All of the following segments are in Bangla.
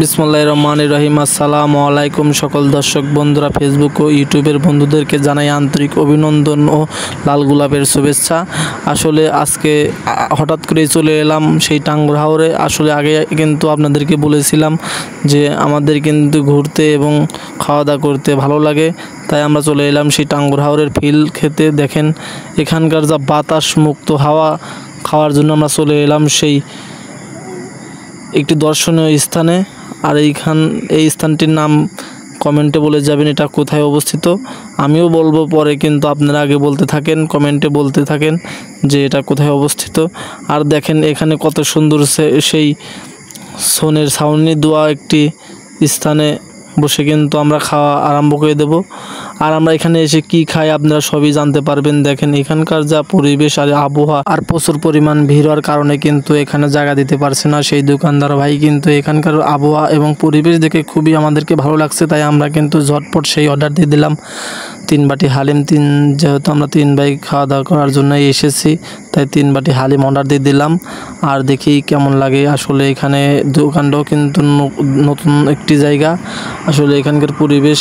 বিসমুল্লাহির রহমানির রহিম। আসসালামু আলাইকুম সকল দর্শক বন্ধুরা, ফেসবুক ও ইউটিউবের বন্ধুদেরকে জানাই আন্তরিক অভিনন্দন ও লাল গোলাপের শুভেচ্ছা। আসলে আজকে হঠাৎ করেই চলে এলাম সেই টাঙ্গুর হাওরে। আসলে আগে কিন্তু আপনাদেরকে বলেছিলাম যে আমাদের কিন্তু ঘুরতে এবং খাওয়া দাওয়া করতে ভালো লাগে, তাই আমরা চলে এলাম সেই টাঙ্গুর হাওরের ফিল খেতে। দেখেন এখানকার যা বাতাস মুক্ত হাওয়া খাওয়ার জন্য আমরা চলে এলাম সেই একটি দর্শনীয় স্থানে। আর এই স্থানটির নাম কমেন্টে বলে যাবেন এটা কোথায় অবস্থিত। আমিও বলবো পরে, কিন্তু আপনারা আগে বলতে থাকেন, কমেন্টে বলতে থাকেন যে এটা কোথায় অবস্থিত। আর দেখেন এখানে কত সুন্দর সেই সোনের ছাউনি দেওয়া একটি স্থানে বসে কিন্তু আমরা খাওয়া আরম্ভ করে দেব। আর আমরা এখানে এসে কি খাই আপনারা সবই জানতে পারবেন। দেখেন এখানকার যা পরিবেশ আর আবহাওয়া, আর প্রচুর পরিমাণ ভিড় হওয়ার কারণে কিন্তু এখানে জায়গা দিতে পারছে না সেই দোকানদার ভাই। কিন্তু এখানকার আবহাওয়া এবং পরিবেশ দেখে খুবই আমাদেরকে ভালো লাগছে, তাই আমরা কিন্তু ঝটপট সেই অর্ডার দিয়ে দিলাম 3 বাটি হালিম। যেহেতু আমরা 3 ভাই খাওয়া দাওয়া করার জন্যই এসেছি, তাই 3 বাটি হালিম অর্ডার দিয়ে দিলাম। আর দেখি কেমন লাগে। আসলে এখানে দোকানটাও কিন্তু নতুন একটি জায়গা। আসলে এখানকার পরিবেশ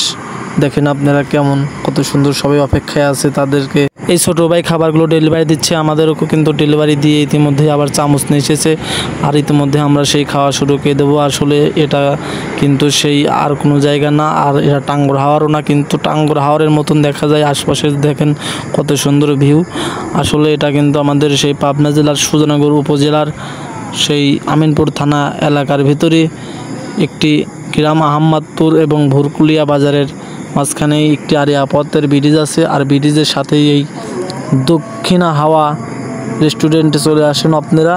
দেখেন আপনারা কেমন, কত সুন্দর। সবাই অপেক্ষায় আছে তাদেরকে। এই ছোটো ভাই খাবারগুলো ডেলিভারি দিচ্ছে, আমাদেরও কিন্তু ডেলিভারি দিয়ে ইতিমধ্যে আবার চামচ নিয়ে এসেছে। আর ইতিমধ্যে আমরা সেই খাওয়া শুরু করে দেবো। আসলে এটা কিন্তু সেই আর কোনো জায়গা না, আর এটা টাঙ্গুর হাওরও না, কিন্তু টাঙ্গুর হাওরের মতন দেখা যায় আশপাশে। দেখেন কত সুন্দর ভিউ। আসলে এটা কিন্তু আমাদের সেই পাবনা জেলার সুজানগর উপজেলার সেই আমিনপুর থানা এলাকার ভিতরে একটি গ্রাম, আহমদপুর এবং ভুরকুলিয়া বাজারের মাঝখানে একটি আরিয়া পথের ব্রিজ আছে। আর ব্রিজের সাথেই এই দক্ষিণা হাওয়া রেস্টুরেন্টে চলে আসেন আপনারা।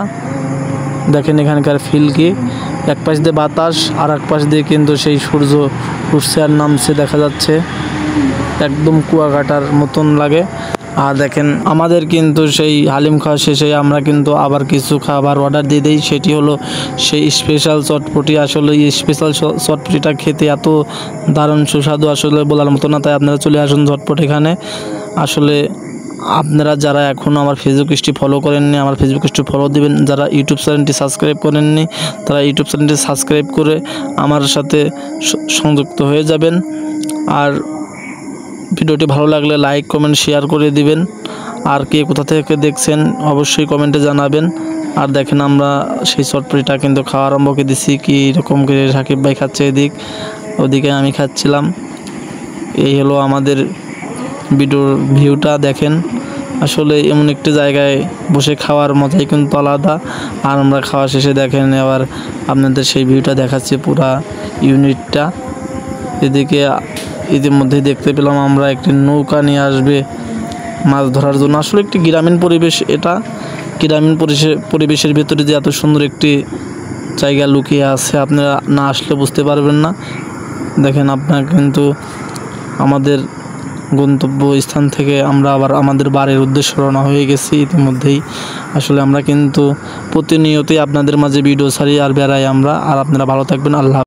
দেখেন এখানকার ফিল কি, এক পাশ দিয়ে বাতাস আর এক পাশ দিয়ে কিন্তু সেই সূর্য উঠছে আর নামছে দেখা যাচ্ছে, একদম কুয়াকাটার মতন লাগে। আর দেখেন আমাদের কিন্তু সেই হালিম খাওয়া শেষে আমরা কিন্তু আবার কিছু খাবার অর্ডার দিয়ে দিই। সেটি হলো সেই স্পেশাল চটপটি। আসলে এই স্পেশাল চটপটিটা খেতে এত দারুণ সুস্বাদু, আসলে বলার মতো না। তাই আপনারা চলে আসুন ঝটপট এখানে। আসলে আপনারা যারা এখনও আমার ফেসবুক পেজটি ফলো করেননি, আমার ফেসবুক পেজটি ফলো দিবেন। যারা ইউটিউব চ্যানেলটি সাবস্ক্রাইব করেননি, তারা ইউটিউব চ্যানেলটি সাবস্ক্রাইব করে আমার সাথে সংযুক্ত হয়ে যাবেন। আর ভিডিওটি ভালো লাগলে লাইক, কমেন্ট, শেয়ার করে দিবেন। আর কে কোথা থেকে দেখছেন অবশ্যই কমেন্টে জানাবেন। আর দেখেন আমরা সেই চটপটিটা কিন্তু খাওয়া আরম্ভ করে দিচ্ছি। কী রকম করে সাকিব ভাই খাচ্ছে এদিক ওদিকে, আমি খাচ্ছিলাম। এই হলো আমাদের ভিডিওর ভিউটা। দেখেন আসলে এমন একটি জায়গায় বসে খাওয়ার মজাই কিন্তু আলাদা। আর আমরা খাওয়া শেষে দেখেন এবার আপনাদের সেই ভিউটা দেখাচ্ছি, পুরা ইউনিটটা। এদিকে ইতিমধ্যেই দেখতে পেলাম আমরা একটি নৌকা নিয়ে আসবে মাছ ধরার জন্য। আসলে একটি গ্রামীণ পরিবেশ, এটা গ্রামীণ পরিবেশের ভেতরে যে এত সুন্দর একটি জায়গা লুকিয়ে আছে, আপনারা না আসলে বুঝতে পারবেন না। দেখেন আপনার কিন্তু আমাদের গন্তব্য স্থান থেকে আমরা আবার আমাদের বাড়ির উদ্দেশ্যে রওনা হয়ে গেছি ইতিমধ্যেই। আসলে আমরা কিন্তু প্রতিনিয়তই আপনাদের মাঝে ভিডিও ছাড়ি আর বেড়াই আমরা। আর আপনারা ভালো থাকবেন। আল্লাহ।